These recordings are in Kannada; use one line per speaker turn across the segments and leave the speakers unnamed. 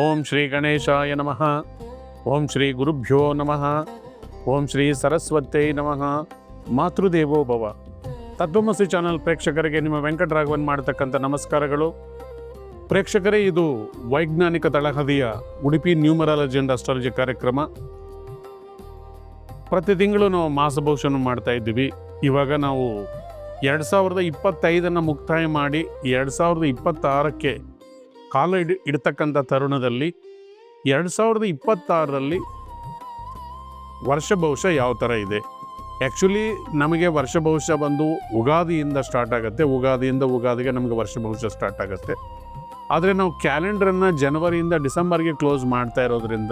ಓಂ ಶ್ರೀ ಗಣೇಶಾಯ ನಮಃ. ಓಂ ಶ್ರೀ ಗುರುಭ್ಯೋ ನಮಃ. ಓಂ ಶ್ರೀ ಸರಸ್ವತೈ ನಮಃ. ಮಾತೃದೇವೋ ಭವ. ತತ್ವಮಸಿ ಚಾನಲ್ ಪ್ರೇಕ್ಷಕರಿಗೆ ನಿಮ್ಮ ವೆಂಕಟರಾಘವನ್ ಮಾಡತಕ್ಕಂಥ ನಮಸ್ಕಾರಗಳು. ಪ್ರೇಕ್ಷಕರೇ, ಇದು ವೈಜ್ಞಾನಿಕ ತಳಹದಿಯ ಉಡುಪಿ ನ್ಯೂಮರಾಲಜಿ ಅಂಡ್ ಅಸ್ಟ್ರಾಲಜಿ ಕಾರ್ಯಕ್ರಮ. ಪ್ರತಿ ತಿಂಗಳು ನಾವು ಮಾಸಭವಿಷ್ಯವನ್ನು ಮಾಡ್ತಾ ಇದ್ದೀವಿ. ಇವಾಗ ನಾವು 2025 ಮುಕ್ತಾಯ ಮಾಡಿ 2026ಕ್ಕೆ ಕಾಲ ಇಡ್ತಕ್ಕಂಥ ತರುಣದಲ್ಲಿ 2026ರಲ್ಲಿ ವರ್ಷ ಭವಿಷ್ಯ ಯಾವ ಥರ ಇದೆ. ಆ್ಯಕ್ಚುಲಿ ನಮಗೆ ವರ್ಷ ಭವಿಷ್ಯ ಬಂದು ಉಗಾದಿಯಿಂದ ಸ್ಟಾರ್ಟ್ ಆಗುತ್ತೆ. ಉಗಾದಿಯಿಂದ ಉಗಾದಿಗೆ ನಮಗೆ ವರ್ಷ ಭವಿಷ್ಯ ಸ್ಟಾರ್ಟ್ ಆಗುತ್ತೆ. ಆದರೆ ನಾವು ಕ್ಯಾಲೆಂಡರನ್ನು ಜನವರಿಯಿಂದ ಡಿಸೆಂಬರ್ಗೆ ಕ್ಲೋಸ್ ಮಾಡ್ತಾ ಇರೋದ್ರಿಂದ,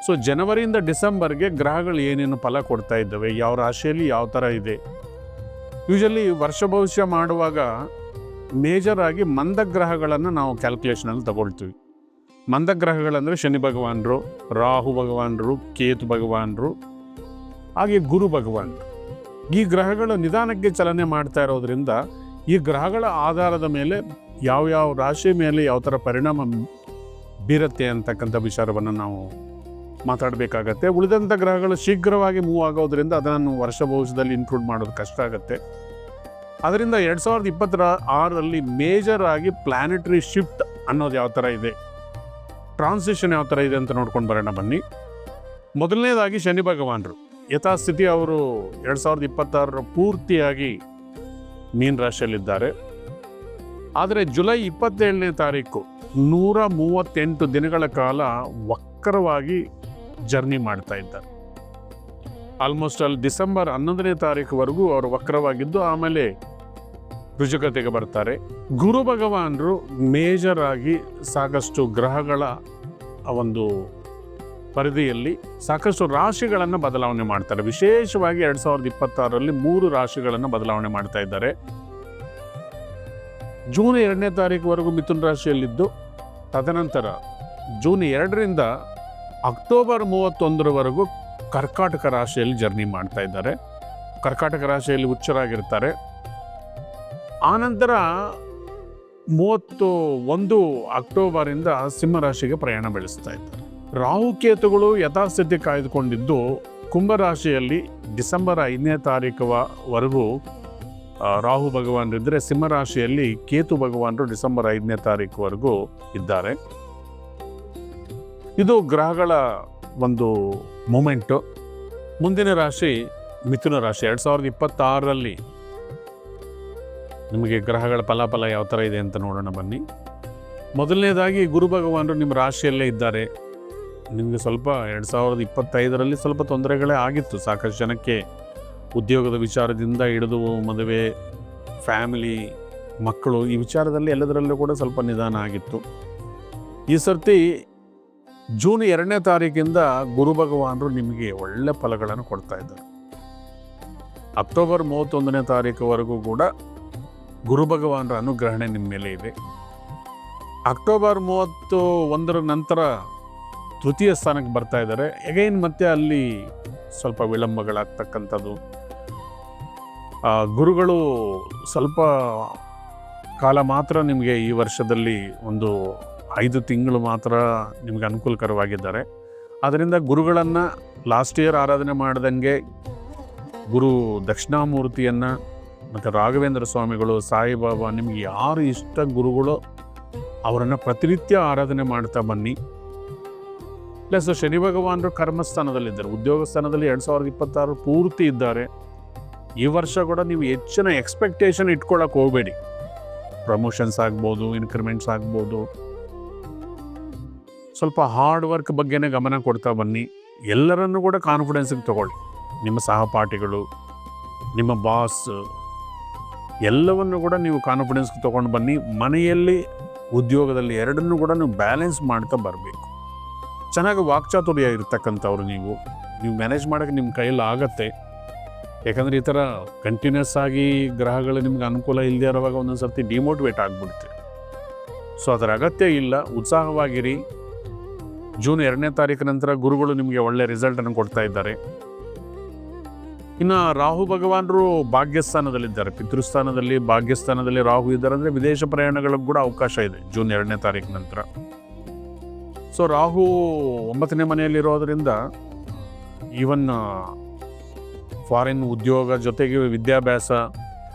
ಸೊ ಜನವರಿಯಿಂದ ಡಿಸೆಂಬರ್ಗೆ ಗ್ರಹಗಳು ಏನೇನು ಫಲ ಕೊಡ್ತಾ ಇದ್ದಾವೆ, ಯಾವ ರಾಶಿಯಲ್ಲಿ ಯಾವ ಥರ ಇದೆ. ಯೂಶಲಿ ವರ್ಷ ಭವಿಷ್ಯ ಮಾಡುವಾಗ ಮೇಜರ್ ಆಗಿ ಮಂದಗ್ರಹಗಳನ್ನು ನಾವು ಕ್ಯಾಲ್ಕುಲೇಷನಲ್ಲಿ ತಗೊಳ್ತೀವಿ. ಮಂದಗ್ರಹಗಳಂದರೆ ಶನಿ ಭಗವಾನರು, ರಾಹು ಭಗವಾನರು, ಕೇತು ಭಗವಾನರು, ಹಾಗೆ ಗುರು ಭಗವಾನರು. ಈ ಗ್ರಹಗಳು ನಿಧಾನಕ್ಕೆ ಚಲನೆ ಮಾಡ್ತಾ ಇರೋದ್ರಿಂದ ಈ ಗ್ರಹಗಳ ಆಧಾರದ ಮೇಲೆ ಯಾವ ರಾಶಿ ಮೇಲೆ ಯಾವ ಥರ ಪರಿಣಾಮ ಬೀರುತ್ತೆ ಅಂತಕ್ಕಂಥ ವಿಚಾರವನ್ನು ನಾವು ಮಾತಾಡಬೇಕಾಗತ್ತೆ. ಉಳಿದಂಥ ಗ್ರಹಗಳು ಶೀಘ್ರವಾಗಿ ಮೂವ್ ಆಗೋದ್ರಿಂದ ಅದನ್ನು ವರ್ಷ ಭವಿಷ್ಯದಲ್ಲಿ ಇನ್ಕ್ಲೂಡ್ ಮಾಡೋದು ಕಷ್ಟ ಆಗುತ್ತೆ. ಅದರಿಂದ 2026ರಲ್ಲಿ ಮೇಜರ್ ಆಗಿ ಪ್ಲಾನೆಟರಿ ಶಿಫ್ಟ್ ಅನ್ನೋದು ಯಾವ ಥರ ಇದೆ, ಟ್ರಾನ್ಸಿಷನ್ ಯಾವ ಥರ ಇದೆ ಅಂತ ನೋಡ್ಕೊಂಡು ಬರೋಣ ಬನ್ನಿ. ಮೊದಲನೇದಾಗಿ ಶನಿ ಭಗವಾನರು ಯಥಾಸ್ಥಿತಿ ಅವರು 2026 ಪೂರ್ತಿಯಾಗಿ ಮೀನ ರಾಶಿಯಲ್ಲಿದ್ದಾರೆ. ಆದರೆ ಜುಲೈ 27ನೇ ತಾರೀಕು 138 ದಿನಗಳ ಕಾಲ ವಕ್ರವಾಗಿ ಜರ್ನಿ ಮಾಡ್ತಾ ಇದ್ದಾರೆ. ಆಲ್ಮೋಸ್ಟ್ ಅಲ್ಲಿ ಡಿಸೆಂಬರ್ 11ನೇ ತಾರೀಕುವರೆಗೂ ಅವರು ವಕ್ರವಾಗಿದ್ದು ಆಮೇಲೆ ರುಜುಗತೆಗೆ ಬರ್ತಾರೆ. ಗುರು ಭಗವಾನರು ಮೇಜರ್ ಆಗಿ ಸಾಕಷ್ಟು ಗ್ರಹಗಳ ಒಂದು ಪರಿಧಿಯಲ್ಲಿ ಸಾಕಷ್ಟು ರಾಶಿಗಳನ್ನು ಬದಲಾವಣೆ ಮಾಡ್ತಾರೆ. ವಿಶೇಷವಾಗಿ 2026ರಲ್ಲಿ 3 ರಾಶಿಗಳನ್ನು ಬದಲಾವಣೆ ಮಾಡ್ತಾ ಇದ್ದಾರೆ. ಜೂನ್ 2ನೇ ತಾರೀಕುವರೆಗೂ ಮಿಥುನ ರಾಶಿಯಲ್ಲಿದ್ದು, ತದನಂತರ ಜೂನ್ 2ರಿಂದ ಅಕ್ಟೋಬರ್ 31ರವರೆಗೂ ಕರ್ಕಾಟಕ ರಾಶಿಯಲ್ಲಿ ಜರ್ನಿ ಮಾಡ್ತಾ ಇದ್ದಾರೆ. ಕರ್ಕಾಟಕ ರಾಶಿಯಲ್ಲಿ ಉಚ್ಚರಾಗಿರ್ತಾರೆ. ಆನಂತರ 31 ಅಕ್ಟೋಬರಿಂದ ಸಿಂಹ ರಾಶಿಗೆ ಪ್ರಯಾಣ ಬೆಳೆಸ್ತಾ ಇದ್ದಾರೆ. ರಾಹುಕೇತುಗಳು ಯಥಾಸ್ಥಿತಿ ಕಾಯ್ದುಕೊಂಡಿದ್ದು ಕುಂಭರಾಶಿಯಲ್ಲಿ ಡಿಸೆಂಬರ್ 5ನೇ ತಾರೀಕುವರೆಗೂ ರಾಹು ಭಗವಾನರಿದ್ದರೆ, ಸಿಂಹರಾಶಿಯಲ್ಲಿ ಕೇತು ಭಗವಾನರು ಡಿಸೆಂಬರ್ 5ನೇ ತಾರೀಕುವರೆಗೂ ಇದ್ದಾರೆ. ಇದು ಗ್ರಹಗಳ ಒಂದು ಮೂಮೆಂಟು. ಮುಂದಿನ ರಾಶಿ ಮಿಥುನ ರಾಶಿ. 2026ರಲ್ಲಿ ನಿಮಗೆ ಗ್ರಹಗಳ ಫಲಾಫಲ ಯಾವ ಥರ ಇದೆ ಅಂತ ನೋಡೋಣ ಬನ್ನಿ. ಮೊದಲನೇದಾಗಿ ಗುರು ಭಗವಾನರು ನಿಮ್ಮ ರಾಶಿಯಲ್ಲೇ ಇದ್ದಾರೆ. ನಿಮಗೆ ಸ್ವಲ್ಪ 2025ರಲ್ಲಿ ಸ್ವಲ್ಪ ತೊಂದರೆಗಳೇ ಆಗಿತ್ತು. ಸಾಕಷ್ಟು ಜನಕ್ಕೆ ಉದ್ಯೋಗದ ವಿಚಾರದಿಂದ ಹಿಡಿದು ಮದುವೆ, ಫ್ಯಾಮಿಲಿ, ಮಕ್ಕಳು, ಈ ವಿಚಾರದಲ್ಲಿ ಎಲ್ಲದರಲ್ಲೂ ಕೂಡ ಸ್ವಲ್ಪ ನಿಧಾನ ಆಗಿತ್ತು. ಈ ಸರ್ತಿ ಜೂನ್ 2ನೇ ತಾರೀಕಿಂದ ಗುರು ಭಗವಾನರು ನಿಮಗೆ ಒಳ್ಳೆ ಫಲಗಳನ್ನು ಕೊಡ್ತಾ ಇದ್ದಾರೆ. ಅಕ್ಟೋಬರ್ 31ನೇ ತಾರೀಕುವರೆಗೂ ಕೂಡ ಗುರು ಭಗವಾನರ ಅನುಗ್ರಹಣೆ ನಿಮ್ಮ ಮೇಲೆ ಇದೆ. ಅಕ್ಟೋಬರ್ 31ರ ನಂತರ ತೃತೀಯ ಸ್ಥಾನಕ್ಕೆ ಬರ್ತಾ ಇದ್ದಾರೆ. ಎಗೈನ್ ಮತ್ತೆ ಅಲ್ಲಿ ಸ್ವಲ್ಪ ವಿಳಂಬಗಳಾಗ್ತಕ್ಕಂಥದ್ದು. ಗುರುಗಳು ಸ್ವಲ್ಪ ಕಾಲ ಮಾತ್ರ ನಿಮಗೆ ಈ ವರ್ಷದಲ್ಲಿ ಒಂದು 5 ತಿಂಗಳು ಮಾತ್ರ ನಿಮಗೆ ಅನುಕೂಲಕರವಾಗಿದ್ದಾರೆ. ಆದ್ದರಿಂದ ಗುರುಗಳನ್ನು ಲಾಸ್ಟ್ ಇಯರ್ ಆರಾಧನೆ ಮಾಡ್ದಂಗೆ ಗುರು ದಕ್ಷಿಣಾಮೂರ್ತಿಯನ್ನು ಮತ್ತು ರಾಘವೇಂದ್ರ ಸ್ವಾಮಿಗಳು, ಸಾಯಿಬಾಬಾ, ನಿಮಗೆ ಯಾರು ಇಷ್ಟ ಗುರುಗಳು ಅವರನ್ನು ಪ್ರತಿನಿತ್ಯ ಆರಾಧನೆ ಮಾಡ್ತಾ ಬನ್ನಿ. ಪ್ಲಸ್ ಶನಿ ಭಗವಾನರು ಕರ್ಮಸ್ಥಾನದಲ್ಲಿದ್ದಾರೆ. ಉದ್ಯೋಗ ಸ್ಥಾನದಲ್ಲಿ 2026 ಪೂರ್ತಿ ಇದ್ದಾರೆ. ಈ ವರ್ಷ ಕೂಡ ನೀವು ಹೆಚ್ಚಿನ ಎಕ್ಸ್ಪೆಕ್ಟೇಷನ್ ಇಟ್ಕೊಳ್ಳೋಕೆ ಹೋಗಬೇಡಿ. ಪ್ರಮೋಷನ್ಸ್ ಆಗ್ಬೋದು, ಇನ್ಕ್ರಿಮೆಂಟ್ಸ್ ಆಗ್ಬೋದು. ಸ್ವಲ್ಪ ಹಾರ್ಡ್ ವರ್ಕ್ ಬಗ್ಗೆನೇ ಗಮನ ಕೊಡ್ತಾ ಬನ್ನಿ. ಎಲ್ಲರನ್ನೂ ಕೂಡ ಕಾನ್ಫಿಡೆನ್ಸಿಗೆ ತಗೊಳ್ಳಿ. ನಿಮ್ಮ ಸಹಪಾಠಿಗಳು, ನಿಮ್ಮ ಬಾಸ್, ಎಲ್ಲವನ್ನು ಕೂಡ ನೀವು ಕಾನ್ಫಿಡೆನ್ಸ್ಗೆ ತೊಗೊಂಡು ಬನ್ನಿ. ಮನೆಯಲ್ಲಿ, ಉದ್ಯೋಗದಲ್ಲಿ ಎರಡನ್ನೂ ಕೂಡ ನೀವು ಬ್ಯಾಲೆನ್ಸ್ ಮಾಡ್ತಾ ಬರಬೇಕು. ಚೆನ್ನಾಗಿ ವಾಕ್ಚಾತುರ್ಯ ಇರ್ತಕ್ಕಂಥವ್ರು ನೀವು ಮ್ಯಾನೇಜ್ ಮಾಡೋಕ್ಕೆ ನಿಮ್ಮ ಕೈಯಲ್ಲಿ ಆಗತ್ತೆ. ಯಾಕಂದರೆ ಈ ಥರ ಕಂಟಿನ್ಯೂಸ್ ಆಗಿ ಗ್ರಹಗಳು ನಿಮ್ಗೆ ಅನುಕೂಲ ಇಲ್ಲದೆ ಇರುವಾಗ ಒಂದೊಂದು ಸರ್ತಿ ಡಿಮೋಟಿವೇಟ್ ಆಗಿಬಿಡುತ್ತೆ. ಸೊ ಅದರ ಅಗತ್ಯ ಇಲ್ಲ. ಉತ್ಸಾಹವಾಗಿರಿ. ಜೂನ್ 2ನೇ ತಾರೀಕು ನಂತರ ಗುರುಗಳು ನಿಮಗೆ ಒಳ್ಳೆ ರಿಸಲ್ಟನ್ನು ಕೊಡ್ತಾ ಇದ್ದಾರೆ. ಇನ್ನು ರಾಹು ಭಗವಾನರು ಭಾಗ್ಯಸ್ಥಾನದಲ್ಲಿದ್ದಾರೆ. ಸೊ ರಾಹು 9ನೇ ಮನೆಯಲ್ಲಿರೋದರಿಂದ ಈವನ್ ಫಾರಿನ್ ಉದ್ಯೋಗ ಜೊತೆಗೆ ವಿದ್ಯಾಭ್ಯಾಸ,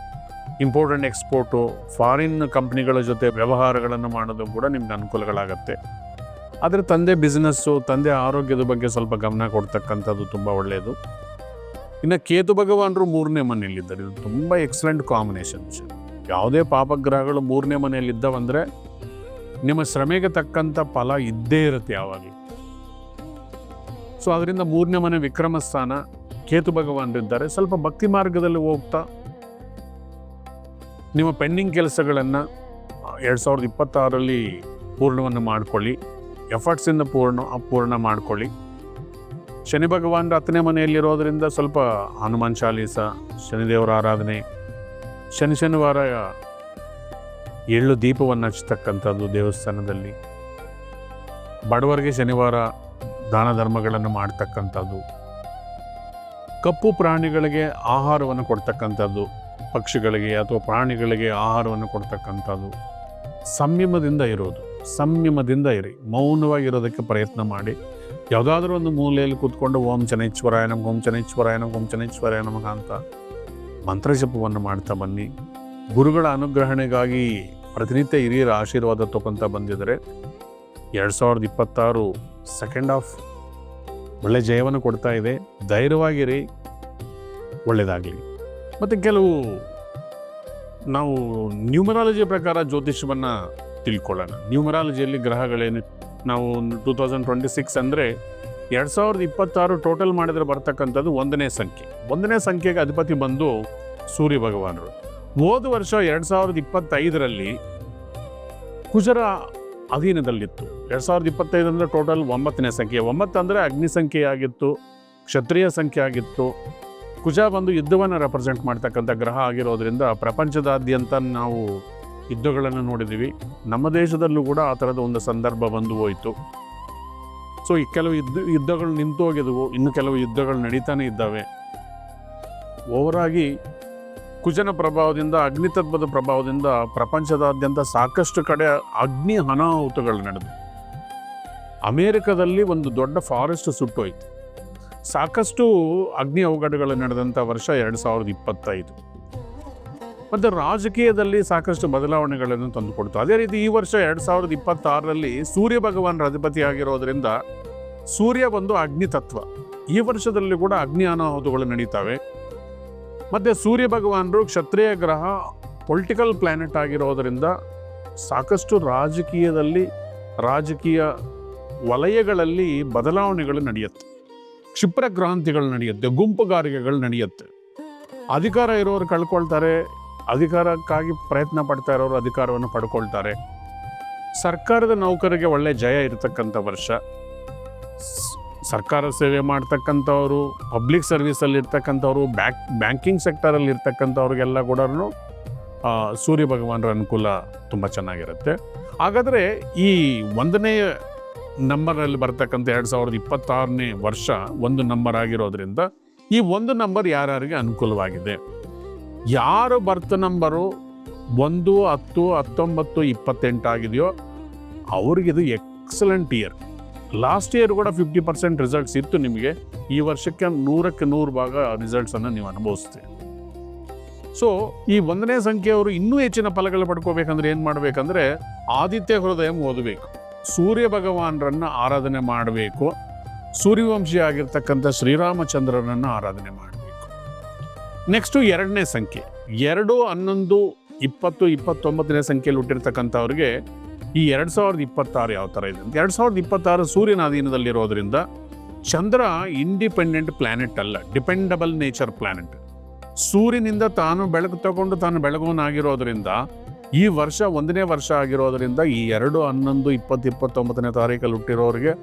ಇಂಪೋರ್ಟೆಂಟ್ ಎಕ್ಸ್ಪೋರ್ಟು, ಫಾರಿನ್ ಕಂಪ್ನಿಗಳ ಜೊತೆ ವ್ಯವಹಾರಗಳನ್ನು ಮಾಡೋದು ಕೂಡ ನಿಮ್ಗೆ ಅನುಕೂಲಗಳಾಗತ್ತೆ. ಆದರೆ ತಂದೆ ಬಿಸ್ನೆಸ್ಸು, ತಂದೆ ಆರೋಗ್ಯದ ಬಗ್ಗೆ ಸ್ವಲ್ಪ ಗಮನ ಕೊಡ್ತಕ್ಕಂಥದ್ದು ತುಂಬ ಒಳ್ಳೆಯದು. ಇನ್ನು ಕೇತು ಭಗವಾನರು 3ನೇ ಮನೆಯಲ್ಲಿದ್ದಾರೆ. ಇದು ತುಂಬ ಎಕ್ಸಲೆಂಟ್ ಕಾಂಬಿನೇಷನ್. ಯಾವುದೇ ಪಾಪಗ್ರಹಗಳು 3ನೇ ಮನೆಯಲ್ಲಿದ್ದಾವಂದರೆ ನಿಮ್ಮ ಶ್ರಮೆಗೆ ತಕ್ಕಂಥ ಫಲ ಇದ್ದೇ ಇರುತ್ತೆ ಯಾವಾಗಲೂ. ಸೊ ಅದರಿಂದ 3ನೇ ಮನೆ ವಿಕ್ರಮ ಸ್ಥಾನ, ಕೇತು ಭಗವಾನರಿದ್ದಾರೆ. ಸ್ವಲ್ಪ ಭಕ್ತಿ ಮಾರ್ಗದಲ್ಲಿ ಹೋಗ್ತಾ ನಿಮ್ಮ ಪೆಂಡಿಂಗ್ ಕೆಲಸಗಳನ್ನು 2026ರಲ್ಲಿ ಪೂರ್ಣವನ್ನು ಮಾಡ್ಕೊಳ್ಳಿ. ಎಫರ್ಟ್ಸಿಂದ ಪೂರ್ಣ ಮಾಡ್ಕೊಳ್ಳಿ. ಶನಿ ಭಗವಾನರ 10ನೇ ಮನೆಯಲ್ಲಿರೋದರಿಂದ ಸ್ವಲ್ಪ ಹನುಮಾನ್ ಚಾಲೀಸ, ಶನಿದೇವರ ಆರಾಧನೆ, ಶನಿವಾರ ಎಳ್ಳು ದೀಪವನ್ನು ಹಚ್ಚತಕ್ಕಂಥದ್ದು ದೇವಸ್ಥಾನದಲ್ಲಿ, ಬಡವರಿಗೆ ಶನಿವಾರ ದಾನ ಧರ್ಮಗಳನ್ನು ಮಾಡ್ತಕ್ಕಂಥದ್ದು, ಕಪ್ಪು ಪ್ರಾಣಿಗಳಿಗೆ ಆಹಾರವನ್ನು ಕೊಡ್ತಕ್ಕಂಥದ್ದು, ಪಕ್ಷಿಗಳಿಗೆ ಅಥವಾ ಪ್ರಾಣಿಗಳಿಗೆ ಆಹಾರವನ್ನು ಕೊಡ್ತಕ್ಕಂಥದ್ದು, ಸಂಯಮದಿಂದ ಇರಿ, ಮೌನವಾಗಿರೋದಕ್ಕೆ ಪ್ರಯತ್ನ ಮಾಡಿ. ಯಾವುದಾದ್ರೂ ಒಂದು ಮೂಲೆಯಲ್ಲಿ ಕೂತ್ಕೊಂಡು ಓಂ ಶನೈಶ್ವರಾಯ ನಮಃ, ಓಂ ಶನೈಶ್ವರಾಯ ನಮಃ, ಓಂ ಶನೈಶ್ವರಾಯ ನಮಃ ಅಂತ ಮಂತ್ರಜಪವನ್ನು ಮಾಡ್ತಾ ಬನ್ನಿ. ಗುರುಗಳ ಅನುಗ್ರಹಣೆಗಾಗಿ ಪ್ರತಿನಿತ್ಯ ಹಿರಿಯರ ಆಶೀರ್ವಾದ ತಗೊಳ್ತಾ ಬಂದಿದ್ದರೆ 2026 ಸೆಕೆಂಡ್ ಹಾಫ್ ಒಳ್ಳೆ ಜಯವನ್ನು ಕೊಡ್ತಾ ಇದೆ. ಧೈರ್ಯವಾಗಿರಿ, ಒಳ್ಳೆಯದಾಗಲಿ. ಮತ್ತು ಕೆಲವು ನಾವು ನ್ಯೂಮರಾಲಜಿ ಪ್ರಕಾರ ಜ್ಯೋತಿಷವನ್ನು ತಿಳ್ಕೊಳ್ಳೋಣ. ನ್ಯೂಮರಾಲಜಿಯಲ್ಲಿ ಗ್ರಹಗಳೇನು, ನಾವು 2026 ಅಂದರೆ 2026 ಟೋಟಲ್ ಮಾಡಿದರೆ ಬರ್ತಕ್ಕಂಥದ್ದು 1ನೇ ಸಂಖ್ಯೆ. 1ನೇ ಸಂಖ್ಯೆಗೆ ಅಧಿಪತಿ ಬಂದು ಸೂರ್ಯ ಭಗವಾನರು. ಹೋದ ವರ್ಷ 2025ರಲ್ಲಿ ಕುಜರ ಅಧೀನದಲ್ಲಿತ್ತು. 2025 ಅಂದರೆ ಟೋಟಲ್ 9ನೇ ಸಂಖ್ಯೆ. 9 ಅಂದರೆ ಅಗ್ನಿ ಸಂಖ್ಯೆ ಆಗಿತ್ತು, ಕ್ಷತ್ರಿಯ ಸಂಖ್ಯೆ ಆಗಿತ್ತು. ಕುಜ ಬಂದು ಯುದ್ಧವನ್ನು ರೆಪ್ರೆಸೆಂಟ್ ಮಾಡ್ತಕ್ಕಂಥ ಗ್ರಹ ಆಗಿರೋದ್ರಿಂದ ಪ್ರಪಂಚದಾದ್ಯಂತ ನಾವು ಯುದ್ಧಗಳನ್ನು ನೋಡಿದ್ದೀವಿ. ನಮ್ಮ ದೇಶದಲ್ಲೂ ಕೂಡ ಆ ಥರದ ಒಂದು ಸಂದರ್ಭ ಬಂದು ಹೋಯಿತು. ಸೊ ಈ ಕೆಲವು ಯುದ್ಧಗಳು ನಿಂತು ಹೋಗಿದ್ವು, ಇನ್ನು ಕೆಲವು ಯುದ್ಧಗಳು ನಡೀತಾನೆ ಇದ್ದಾವೆ. ಓವರಾಗಿ ಕುಜನ ಪ್ರಭಾವದಿಂದ, ಅಗ್ನಿತತ್ವದ ಪ್ರಭಾವದಿಂದ ಪ್ರಪಂಚದಾದ್ಯಂತ ಸಾಕಷ್ಟು ಕಡೆ ಅಗ್ನಿ ಅನಾಹುತಗಳು ನಡೆದು, ಅಮೇರಿಕದಲ್ಲಿ ಒಂದು ದೊಡ್ಡ ಫಾರೆಸ್ಟ್ ಸುಟ್ಟೋಯ್ತು. ಸಾಕಷ್ಟು ಅಗ್ನಿ ಅವಘಡಗಳು ನಡೆದಂಥ ವರ್ಷ 2025. ಮತ್ತು ರಾಜಕೀಯದಲ್ಲಿ ಸಾಕಷ್ಟು ಬದಲಾವಣೆಗಳನ್ನು ತಂದುಕೊಡ್ತು. ಅದೇ ರೀತಿ ಈ ವರ್ಷ 2026ರಲ್ಲಿ ಸೂರ್ಯ ಭಗವಾನರ ಅಧಿಪತಿ ಆಗಿರೋದ್ರಿಂದ ಸೂರ್ಯ ಒಂದು ಅಗ್ನಿ ತತ್ವ. ಈ ವರ್ಷದಲ್ಲಿ ಕೂಡ ಅಗ್ನಿ ಅನಾಹುತಗಳು ನಡೀತವೆ. ಮತ್ತು ಸೂರ್ಯ ಭಗವಾನರು ಕ್ಷತ್ರಿಯ ಗ್ರಹ, ಪೊಲಿಟಿಕಲ್ ಪ್ಲ್ಯಾನೆಟ್ ಆಗಿರೋದರಿಂದ ಸಾಕಷ್ಟು ರಾಜಕೀಯ ವಲಯಗಳಲ್ಲಿ ಬದಲಾವಣೆಗಳು ನಡೆಯುತ್ತೆ, ಕ್ಷಿಪ್ರ ಕ್ರಾಂತಿಗಳು ನಡೆಯುತ್ತೆ, ಗುಂಪುಗಾರಿಕೆಗಳು ನಡೆಯುತ್ತೆ. ಅಧಿಕಾರ ಇರೋರು ಕಳ್ಕೊಳ್ತಾರೆ, ಅಧಿಕಾರಕ್ಕಾಗಿ ಪ್ರಯತ್ನ ಪಡ್ತಾ ಇರೋರು ಅಧಿಕಾರವನ್ನು ಪಡ್ಕೊಳ್ತಾರೆ. ಸರ್ಕಾರದ ನೌಕರಿಗೆ ಒಳ್ಳೆ ಜಯ ಇರತಕ್ಕಂಥ ವರ್ಷ. ಸರ್ಕಾರ ಸೇವೆ ಮಾಡ್ತಕ್ಕಂಥವ್ರು, ಪಬ್ಲಿಕ್ ಸರ್ವಿಸಲ್ಲಿ ಇರ್ತಕ್ಕಂಥವ್ರು, ಬ್ಯಾಂಕಿಂಗ್ ಸೆಕ್ಟರಲ್ಲಿ ಇರ್ತಕ್ಕಂಥವ್ರಿಗೆಲ್ಲ ಕೂಡ ಸೂರ್ಯ ಭಗವಾನರ ಅನುಕೂಲ ತುಂಬ ಚೆನ್ನಾಗಿರುತ್ತೆ. ಹಾಗಾದರೆ ಈ 1ನೇ ನಂಬರಲ್ಲಿ ಬರ್ತಕ್ಕಂಥ 2026ನೇ ವರ್ಷ 1 ನಂಬರ್ ಆಗಿರೋದ್ರಿಂದ ಈ 1 ನಂಬರ್ ಯಾರ್ಯಾರಿಗೆ ಅನುಕೂಲವಾಗಿದೆ? ಯಾರು ಬರ್ತ್ ನಂಬರು 1, 10, 19, 28 ಆಗಿದೆಯೋ ಅವ್ರಿಗಿದು ಎಕ್ಸಲೆಂಟ್ ಇಯರ್. ಲಾಸ್ಟ್ ಇಯರ್ ಕೂಡ 50% ರಿಸಲ್ಟ್ಸ್ ಇತ್ತು ನಿಮಗೆ. ಈ ವರ್ಷಕ್ಕೆ 100ಕ್ಕೆ 100% ರಿಸಲ್ಟ್ಸನ್ನು ನೀವು ಅನುಭವಿಸ್ತೀರಿ. ಸೊ ಈ 1ನೇ ಸಂಖ್ಯೆಯವರು ಇನ್ನೂ ಹೆಚ್ಚಿನ ಫಲಗಳು ಪಡ್ಕೋಬೇಕಂದ್ರೆ ಏನು ಮಾಡಬೇಕಂದ್ರೆ ಆದಿತ್ಯ ಹೃದಯಂ ಓದಬೇಕು, ಸೂರ್ಯ ಭಗವಾನರನ್ನು ಆರಾಧನೆ ಮಾಡಬೇಕು, ಸೂರ್ಯವಂಶಿ ಆಗಿರ್ತಕ್ಕಂಥ ಶ್ರೀರಾಮಚಂದ್ರನನ್ನು ಆರಾಧನೆ ಮಾಡಬೇಕು. ನೆಕ್ಸ್ಟು 2ನೇ ಸಂಖ್ಯೆ 2, 11, 20, 29ನೇ ಸಂಖ್ಯೆಯಲ್ಲಿ ಹುಟ್ಟಿರ್ತಕ್ಕಂಥವ್ರಿಗೆ ಈ 2026 ಯಾವ ಥರ ಇದೆ ಅಂತ. 2026 ಸೂರ್ಯನ ಅಧೀನದಲ್ಲಿರೋದ್ರಿಂದ ಚಂದ್ರ ಇಂಡಿಪೆಂಡೆಂಟ್ ಪ್ಲ್ಯಾನೆಟ್ ಅಲ್ಲ, ಡಿಪೆಂಡಬಲ್ ನೇಚರ್ ಪ್ಲ್ಯಾನೆಟ್. ಸೂರ್ಯನಿಂದ ತಾನು ಬೆಳಕು ತಗೊಂಡು ತಾನು ಬೆಳಗುವನಾಗಿರೋದ್ರಿಂದ ಈ ವರ್ಷ 1ನೇ ವರ್ಷ ಆಗಿರೋದ್ರಿಂದ ಈ 2, 11, 20, 29ನೇ ತಾರೀಕಲ್ಲಿ ಹುಟ್ಟಿರೋರಿಗೆ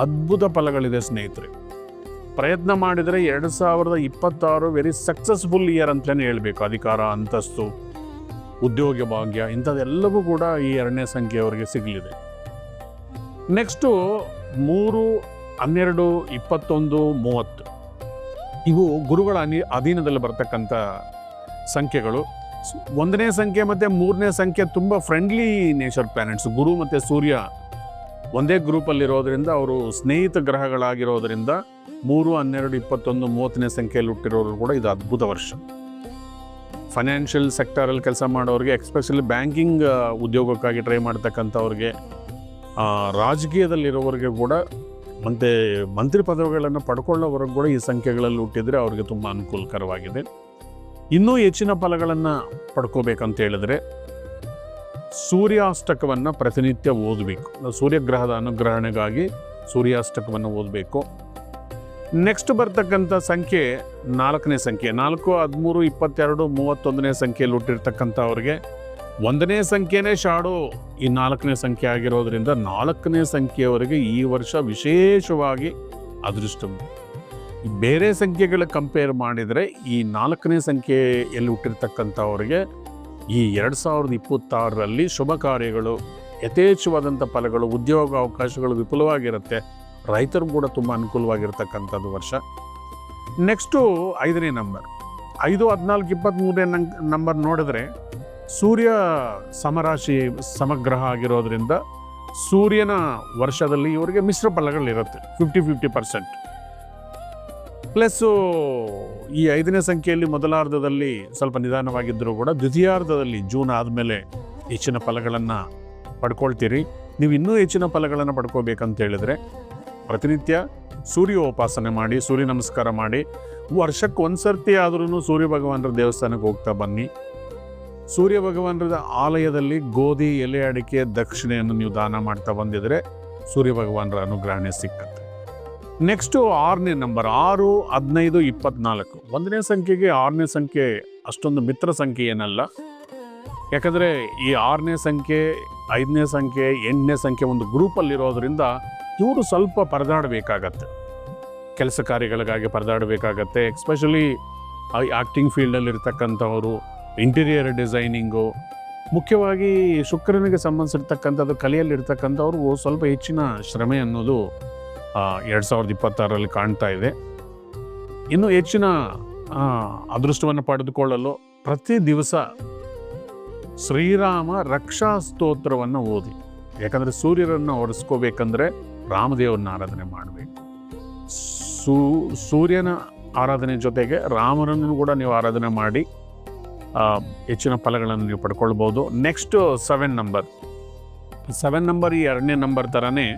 ಅದ್ಭುತ ಫಲಗಳಿದೆ ಸ್ನೇಹಿತರೆ. ಪ್ರಯತ್ನ ಮಾಡಿದರೆ 2026 ವೆರಿ ಸಕ್ಸಸ್ಫುಲ್ ಇಯರ್ ಅಂತಲೇ ಹೇಳಬೇಕು. ಅಧಿಕಾರ, ಅಂತಸ್ತು, ಉದ್ಯೋಗ ಭಾಗ್ಯ ಇಂಥದ್ದೆಲ್ಲವೂ ಕೂಡ ಈ 2ನೇ ಸಂಖ್ಯೆಯವರಿಗೆ ಸಿಗಲಿದೆ. ನೆಕ್ಸ್ಟು 3, 12, 21, 30 ಇವು ಗುರುಗಳ ಅಧೀನದಲ್ಲಿ ಬರ್ತಕ್ಕಂಥ ಸಂಖ್ಯೆಗಳು. 1ನೇ ಸಂಖ್ಯೆ ಮತ್ತು 3ನೇ ಸಂಖ್ಯೆ ತುಂಬ ಫ್ರೆಂಡ್ಲಿ ನೇಚರ್ ಪ್ಲ್ಯಾನೆಟ್ಸ್. ಗುರು ಮತ್ತು ಸೂರ್ಯ ಒಂದೇ ಗ್ರೂಪಲ್ಲಿರೋದ್ರಿಂದ ಅವರು ಸ್ನೇಹಿತ ಗ್ರಹಗಳಾಗಿರೋದ್ರಿಂದ 3, 12, 21, 30ನೇ ಸಂಖ್ಯೆಯಲ್ಲಿ ಹುಟ್ಟಿರೋರು ಕೂಡ ಇದು ಅದ್ಭುತ ವರ್ಷ. ಫೈನಾನ್ಷಿಯಲ್ ಸೆಕ್ಟರಲ್ಲಿ ಕೆಲಸ ಮಾಡೋರಿಗೆ, ಎಕ್ಸ್ಪೆಷಲಿ ಬ್ಯಾಂಕಿಂಗ್ ಉದ್ಯೋಗಕ್ಕಾಗಿ ಟ್ರೈ ಮಾಡ್ತಕ್ಕಂಥವ್ರಿಗೆ, ರಾಜಕೀಯದಲ್ಲಿರೋರಿಗೆ ಕೂಡ, ಮತ್ತು ಮಂತ್ರಿ ಪದವಿಗಳನ್ನು ಪಡ್ಕೊಳ್ಳೋವರೆಗೂ ಕೂಡ ಈ ಸಂಖ್ಯೆಗಳಲ್ಲಿ ಹುಟ್ಟಿದರೆ ಅವ್ರಿಗೆ ತುಂಬ ಅನುಕೂಲಕರವಾಗಿದೆ. ಇನ್ನೂ ಹೆಚ್ಚಿನ ಫಲಗಳನ್ನು ಪಡ್ಕೋಬೇಕಂತ ಹೇಳಿದ್ರೆ ಸೂರ್ಯಾಷ್ಟಕವನ್ನು ಪ್ರತಿನಿತ್ಯ ಓದಬೇಕು. ಸೂರ್ಯಗ್ರಹದ ಅನುಗ್ರಹಣೆಗಾಗಿ ಸೂರ್ಯಾಷ್ಟಕವನ್ನು ಓದಬೇಕು. ನೆಕ್ಸ್ಟ್ ಬರ್ತಕ್ಕಂಥ ಸಂಖ್ಯೆ 4ನೇ ಸಂಖ್ಯೆ. 4, 13, 22, 31ನೇ ಸಂಖ್ಯೆಯಲ್ಲಿ ಹುಟ್ಟಿರ್ತಕ್ಕಂಥವ್ರಿಗೆ 1ನೇ ಸಂಖ್ಯೆನೇ ಶಾಡೋ ಈ 4ನೇ ಸಂಖ್ಯೆ ಆಗಿರೋದ್ರಿಂದ 4ನೇ ಸಂಖ್ಯೆಯವರೆಗೆ ಈ ವರ್ಷ ವಿಶೇಷವಾಗಿ ಅದೃಷ್ಟ. ಬೇರೆ ಸಂಖ್ಯೆಗಳ ಕಂಪೇರ್ ಮಾಡಿದರೆ ಈ 4ನೇ ಸಂಖ್ಯೆಯಲ್ಲಿ ಹುಟ್ಟಿರ್ತಕ್ಕಂಥವ್ರಿಗೆ ಈ 2026ರಲ್ಲಿ ಶುಭ ಕಾರ್ಯಗಳು, ಯಥೇಚ್ಛವಾದಂಥ ಫಲಗಳು, ಉದ್ಯೋಗ ಅವಕಾಶಗಳು ವಿಪುಲವಾಗಿರುತ್ತೆ. ರೈತರು ಕೂಡ ತುಂಬ ಅನುಕೂಲವಾಗಿರ್ತಕ್ಕಂಥದ್ದು ವರ್ಷ. ನೆಕ್ಸ್ಟು 5ನೇ ನಂಬರ್. 5, 14, 23ನೇ ನಂಬರ್ ನೋಡಿದ್ರೆ ಸೂರ್ಯ ಸಮರಾಶಿ ಸಮಗ್ರಹ ಆಗಿರೋದ್ರಿಂದ ಸೂರ್ಯನ ವರ್ಷದಲ್ಲಿ ಇವರಿಗೆ ಮಿಶ್ರ ಫಲಗಳಿರುತ್ತೆ, 50-50%. ಪ್ಲಸ್ಸು ಈ 5ನೇ ಸಂಖ್ಯೆಯಲ್ಲಿ ಮೊದಲಾರ್ಧದಲ್ಲಿ ಸ್ವಲ್ಪ ನಿಧಾನವಾಗಿದ್ದರೂ ಕೂಡ ದ್ವಿತೀಯಾರ್ಧದಲ್ಲಿ ಜೂನ್ ಆದಮೇಲೆ ಹೆಚ್ಚಿನ ಫಲಗಳನ್ನು ಪಡ್ಕೊಳ್ತೀರಿ. ನೀವು ಇನ್ನೂ ಹೆಚ್ಚಿನ ಫಲಗಳನ್ನು ಪಡ್ಕೋಬೇಕಂತ ಹೇಳಿದ್ರೆ ಪ್ರತಿನಿತ್ಯ ಸೂರ್ಯೋಪಾಸನೆ ಮಾಡಿ, ಸೂರ್ಯ ನಮಸ್ಕಾರ ಮಾಡಿ, ವರ್ಷಕ್ಕೆ ಒಂದು ಸರ್ತಿ ಆದ್ರೂ ಸೂರ್ಯ ಭಗವಾನರ ದೇವಸ್ಥಾನಕ್ಕೆ ಹೋಗ್ತಾ ಬನ್ನಿ. ಸೂರ್ಯ ಭಗವಾನರ ಆಲಯದಲ್ಲಿ ಗೋಧಿ, ಎಲೆ ಅಡಿಕೆ, ದಕ್ಷಿಣೆಯನ್ನು ನೀವು ದಾನ ಮಾಡ್ತಾ ಬಂದಿದ್ರೆ ಸೂರ್ಯ ಭಗವಾನರ ಅನುಗ್ರಹಣೆ ಸಿಕ್ಕತ್ತೆ. Next 6ನೇ number. 6, 15, 24. 1ನೇ ಸಂಖ್ಯೆಗೆ 6ನೇ ಸಂಖ್ಯೆ ಅಷ್ಟೊಂದು ಮಿತ್ರ ಸಂಖ್ಯೆ ಏನಲ್ಲ. ಯಾಕಂದರೆ ಈ 6ನೇ ಸಂಖ್ಯೆ, 5ನೇ ಸಂಖ್ಯೆ, 8ನೇ ಸಂಖ್ಯೆ ಒಂದು ಗ್ರೂಪಲ್ಲಿರೋದ್ರಿಂದ ಇವರು ಸ್ವಲ್ಪ ಪರದಾಡಬೇಕಾಗತ್ತೆ, ಕೆಲಸ ಕಾರ್ಯಗಳಿಗಾಗಿ ಪರದಾಡಬೇಕಾಗತ್ತೆ. ಎಕ್ಸ್ಪೆಷಲಿ ಆ್ಯಕ್ಟಿಂಗ್ ಫೀಲ್ಡಲ್ಲಿರ್ತಕ್ಕಂಥವರು, ಇಂಟೀರಿಯರ್ ಡಿಸೈನಿಂಗು, ಮುಖ್ಯವಾಗಿ ಶುಕ್ರನಿಗೆ ಸಂಬಂಧಿಸಿರ್ತಕ್ಕಂಥದ್ದು ಕಲೆಯಲ್ಲಿರ್ತಕ್ಕಂಥವ್ರು ಸ್ವಲ್ಪ ಹೆಚ್ಚಿನ ಶ್ರಮೆ ಅನ್ನೋದು 2026ರಲ್ಲಿ ಕಾಣ್ತಾ ಇದೆ. ಇನ್ನು ಹೆಚ್ಚಿನ ಅದೃಷ್ಟವನ್ನು ಪಡೆದುಕೊಳ್ಳಲು ಪ್ರತಿ ದಿವಸ ಶ್ರೀರಾಮ ರಕ್ಷಾ ಸ್ತೋತ್ರವನ್ನು ಓದಿ. ಯಾಕಂದರೆ ಸೂರ್ಯರನ್ನು ಒರೆಸ್ಕೋಬೇಕಂದ್ರೆ ರಾಮದೇವರನ್ನ ಆರಾಧನೆ ಮಾಡಬೇಕು. ಸೂರ್ಯನ ಆರಾಧನೆ ಜೊತೆಗೆ ರಾಮನನ್ನು ಕೂಡ ನೀವು ಆರಾಧನೆ ಮಾಡಿ ಹೆಚ್ಚಿನ ಫಲಗಳನ್ನು ನೀವು ಪಡ್ಕೊಳ್ಬೋದು. Next 7 number. 7 ನಂಬರ್ ಈ 2ನೇ ನಂಬರ್ ಥರನೇ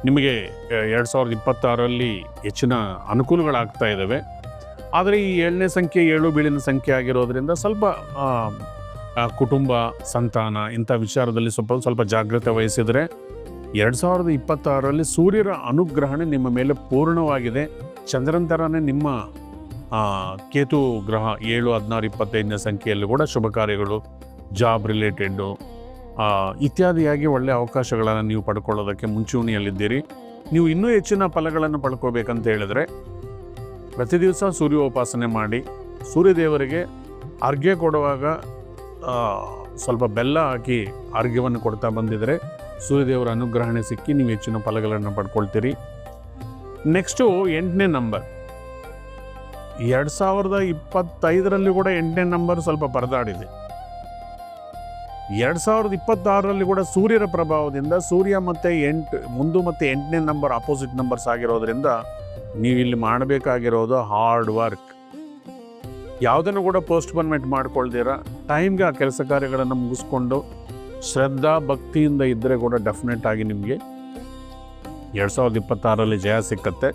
ನಿಮಗೆ 2026ರಲ್ಲಿ ಹೆಚ್ಚಿನ ಅನುಕೂಲಗಳಾಗ್ತಾ ಇದ್ದಾವೆ. ಆದರೆ ಈ 7ನೇ ಸಂಖ್ಯೆ 7 ಬೀಳಿನ ಸಂಖ್ಯೆ ಆಗಿರೋದ್ರಿಂದ ಸ್ವಲ್ಪ ಕುಟುಂಬ, ಸಂತಾನ ಇಂಥ ವಿಚಾರದಲ್ಲಿ ಸ್ವಲ್ಪ ಜಾಗ್ರತೆ ವಹಿಸಿದರೆ 2026ರಲ್ಲಿ ಸೂರ್ಯರ ಅನುಗ್ರಹಣೆ ನಿಮ್ಮ ಮೇಲೆ ಪೂರ್ಣವಾಗಿದೆ. ಚಂದ್ರನ ಥರನೇ ನಿಮ್ಮ ಕೇತು ಗ್ರಹ 7, 16, 25ನೇ ಸಂಖ್ಯೆಯಲ್ಲಿ ಕೂಡ ಶುಭ ಕಾರ್ಯಗಳು, ಜಾಬ್ ರಿಲೇಟೆಡ್ಡು ಇತ್ಯಾದಿಯಾಗಿ ಒಳ್ಳೆಯ ಅವಕಾಶಗಳನ್ನು ನೀವು ಪಡ್ಕೊಳ್ಳೋದಕ್ಕೆ ಮುಂಚೂಣಿಯಲ್ಲಿದ್ದೀರಿ. ನೀವು ಇನ್ನೂ ಹೆಚ್ಚಿನ ಫಲಗಳನ್ನು ಪಡ್ಕೋಬೇಕಂತ ಹೇಳಿದ್ರೆ ಪ್ರತಿ ದಿವಸ ಸೂರ್ಯೋಪಾಸನೆ ಮಾಡಿ, ಸೂರ್ಯದೇವರಿಗೆ ಅರ್ಘ್ಯ ಕೊಡುವಾಗ ಸ್ವಲ್ಪ ಬೆಲ್ಲ ಹಾಕಿ ಅರ್ಘ್ಯವನ್ನು ಕೊಡ್ತಾ ಬಂದಿದರೆ ಸೂರ್ಯದೇವರ ಅನುಗ್ರಹಣೆ ಸಿಕ್ಕಿ ನೀವು ಹೆಚ್ಚಿನ ಫಲಗಳನ್ನು ಪಡ್ಕೊಳ್ತೀರಿ. Next 8ನೇ number. 2025ರಲ್ಲಿ ಕೂಡ 8ನೇ ನಂಬರ್ ಸ್ವಲ್ಪ ಪರದಾಡಿದೆ. 2026ರಲ್ಲಿ ಕೂಡ ಸೂರ್ಯರ ಪ್ರಭಾವದಿಂದ ಸೂರ್ಯ ಮತ್ತು 1 ಮತ್ತು 8ನೇ ನಂಬರ್ ಅಪೋಸಿಟ್ ನಂಬರ್ಸ್ ಆಗಿರೋದ್ರಿಂದ ನೀವು ಇಲ್ಲಿ ಮಾಡಬೇಕಾಗಿರೋದು ಹಾರ್ಡ್ ವರ್ಕ್. ಯಾವುದನ್ನು ಕೂಡ ಪೋಸ್ಟ್ಪೋನ್ಮೆಂಟ್ ಮಾಡ್ಕೊಳ್ತೀರ, ಟೈಮ್ಗೆ ಆ ಕೆಲಸ ಕಾರ್ಯಗಳನ್ನು ಮುಗಿಸ್ಕೊಂಡು ಶ್ರದ್ಧಾ ಭಕ್ತಿಯಿಂದ ಇದ್ದರೆ ಕೂಡ ಡೆಫಿನೆಟ್ ಆಗಿ ನಿಮಗೆ 2026ರಲ್ಲಿ ಜಯ ಸಿಕ್ಕತ್ತೆ.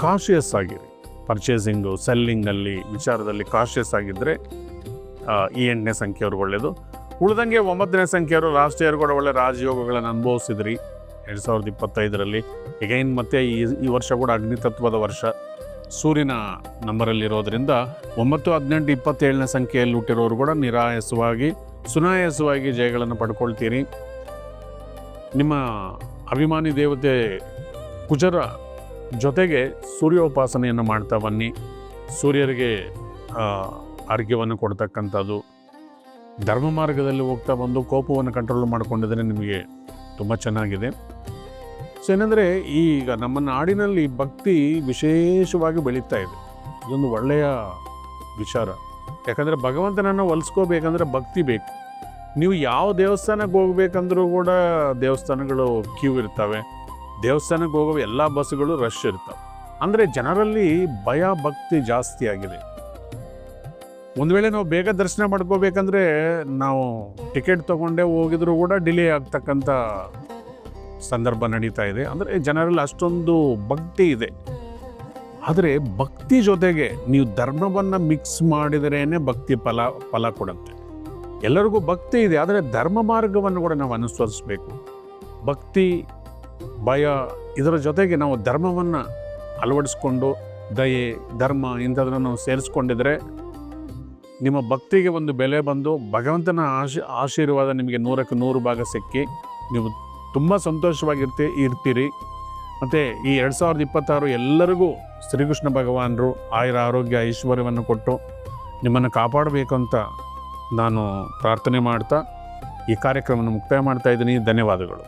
ಕಾಶಿಯಸ್ ಆಗಿರಿ, ಪರ್ಚೇಸಿಂಗು, ಸೆಲ್ಲಿಂಗಲ್ಲಿ ವಿಚಾರದಲ್ಲಿ ಕಾಶಿಯಸ್ ಆಗಿದ್ದರೆ ಈ 8ನೇ ಸಂಖ್ಯೆಯವ್ರಿಗೆ ಒಳ್ಳೆಯದು. ಉಳಿದಂಗೆ 9ನೇ ಸಂಖ್ಯೆಯವರು ಲಾಸ್ಟ್ ಇಯರ್ ಕೂಡ ಒಳ್ಳೆ ರಾಜಯೋಗಗಳನ್ನು ಅನುಭವಿಸಿದ್ರಿ 2025ರಲ್ಲಿ. ಎಗೈನ್ ಮತ್ತೆ ಈ ವರ್ಷ ಕೂಡ ಅಗ್ನಿತತ್ವದ ವರ್ಷ, ಸೂರ್ಯನ ನಂಬರಲ್ಲಿರೋದ್ರಿಂದ 9, 18, 27ನೇ ಸಂಖ್ಯೆಯಲ್ಲಿ ಹುಟ್ಟಿರೋರು ಕೂಡ ಸುನಾಯಾಸವಾಗಿ ಜಯಗಳನ್ನು ಪಡ್ಕೊಳ್ತೀರಿ. ನಿಮ್ಮ ಅಭಿಮಾನಿ ದೇವತೆ ಕುಜರ ಜೊತೆಗೆ ಸೂರ್ಯೋಪಾಸನೆಯನ್ನು ಮಾಡ್ತಾ ಬನ್ನಿ. ಸೂರ್ಯರಿಗೆ ಅರ್ಘ್ಯವನ್ನು ಕೊಡ್ತಕ್ಕಂಥದ್ದು, ಧರ್ಮ ಮಾರ್ಗದಲ್ಲಿ ಹೋಗ್ತಾ ಬಂದು ಕೋಪವನ್ನು ಕಂಟ್ರೋಲ್ ಮಾಡಿಕೊಂಡಿದ್ರೆ ನಿಮಗೆ ತುಂಬ ಚೆನ್ನಾಗಿದೆ. ಸೊ ಏನಂದರೆ ಈಗ ನಮ್ಮ ನಾಡಿನಲ್ಲಿ ಭಕ್ತಿ ವಿಶೇಷವಾಗಿ ಬೆಳೀತಾ ಇದೆ. ಇದೊಂದು ಒಳ್ಳೆಯ ವಿಚಾರ. ಯಾಕಂದರೆ ಭಗವಂತನನ್ನು ಒಲಿಸ್ಕೋಬೇಕಂದ್ರೆ ಭಕ್ತಿ ಬೇಕು. ನೀವು ಯಾವ ದೇವಸ್ಥಾನಕ್ಕೆ ಹೋಗ್ಬೇಕಂದ್ರೂ ಕೂಡ ದೇವಸ್ಥಾನಗಳು ಕ್ಯೂ ಇರ್ತವೆ, ದೇವಸ್ಥಾನಕ್ಕೆ ಹೋಗೋ ಎಲ್ಲ ಬಸ್ಸುಗಳು ರಶ್ ಇರ್ತವೆ. ಅಂದರೆ ಜನರಲ್ಲಿ ಭಯ ಭಕ್ತಿ ಜಾಸ್ತಿ ಆಗಿದೆ. ಒಂದು ವೇಳೆ ನಾವು ಬೇಗ ದರ್ಶನ ಮಾಡ್ಕೋಬೇಕಂದ್ರೆ ನಾವು ಟಿಕೆಟ್ ತೊಗೊಂಡೇ ಹೋಗಿದ್ರು ಕೂಡ ಡಿಲೇ ಆಗ್ತಕ್ಕಂಥ ಸಂದರ್ಭ ನಡೀತಾ ಇದೆ. ಅಂದರೆ ಜನರಲ್ಲಿ ಅಷ್ಟೊಂದು ಭಕ್ತಿ ಇದೆ. ಆದರೆ ಭಕ್ತಿ ಜೊತೆಗೆ ನೀವು ಧರ್ಮವನ್ನು ಮಿಕ್ಸ್ ಮಾಡಿದ್ರೇ ಭಕ್ತಿ ಫಲ ಕೊಡುತ್ತೆ. ಎಲ್ಲರಿಗೂ ಭಕ್ತಿ ಇದೆ, ಆದರೆ ಧರ್ಮ ಮಾರ್ಗವನ್ನು ಕೂಡ ನಾವು ಅನುಸರಿಸಬೇಕು. ಭಕ್ತಿ ಭಯ ಇದರ ಜೊತೆಗೆ ನಾವು ಧರ್ಮವನ್ನು ಅಳವಡಿಸ್ಕೊಂಡು ದಯೆ ಧರ್ಮ ಇಂಥದನ್ನು ನಾವು ಸೇರಿಸ್ಕೊಂಡಿದ್ರೆ ನಿಮ್ಮ ಭಕ್ತಿಗೆ ಒಂದು ಬೆಲೆ ಬಂದು ಭಗವಂತನ ಆಶೀರ್ವಾದ ನಿಮಗೆ 100ಕ್ಕೆ 100 ಭಾಗ ಸಿಕ್ಕಿ ನೀವು ತುಂಬ ಸಂತೋಷವಾಗಿರ್ತೀರಿ. ಮತ್ತು ಈ 2026 ಎಲ್ಲರಿಗೂ ಶ್ರೀಕೃಷ್ಣ ಭಗವಾನರು ಆಯುರ ಆರೋಗ್ಯ ಐಶ್ವರ್ಯವನ್ನು ಕೊಟ್ಟು ನಿಮ್ಮನ್ನು ಕಾಪಾಡಬೇಕು ಅಂತ ನಾನು ಪ್ರಾರ್ಥನೆ ಮಾಡ್ತಾ ಈ ಕಾರ್ಯಕ್ರಮವನ್ನು ಮುಕ್ತಾಯ ಮಾಡ್ತಾ ಇದ್ದೀನಿ. ಧನ್ಯವಾದಗಳು.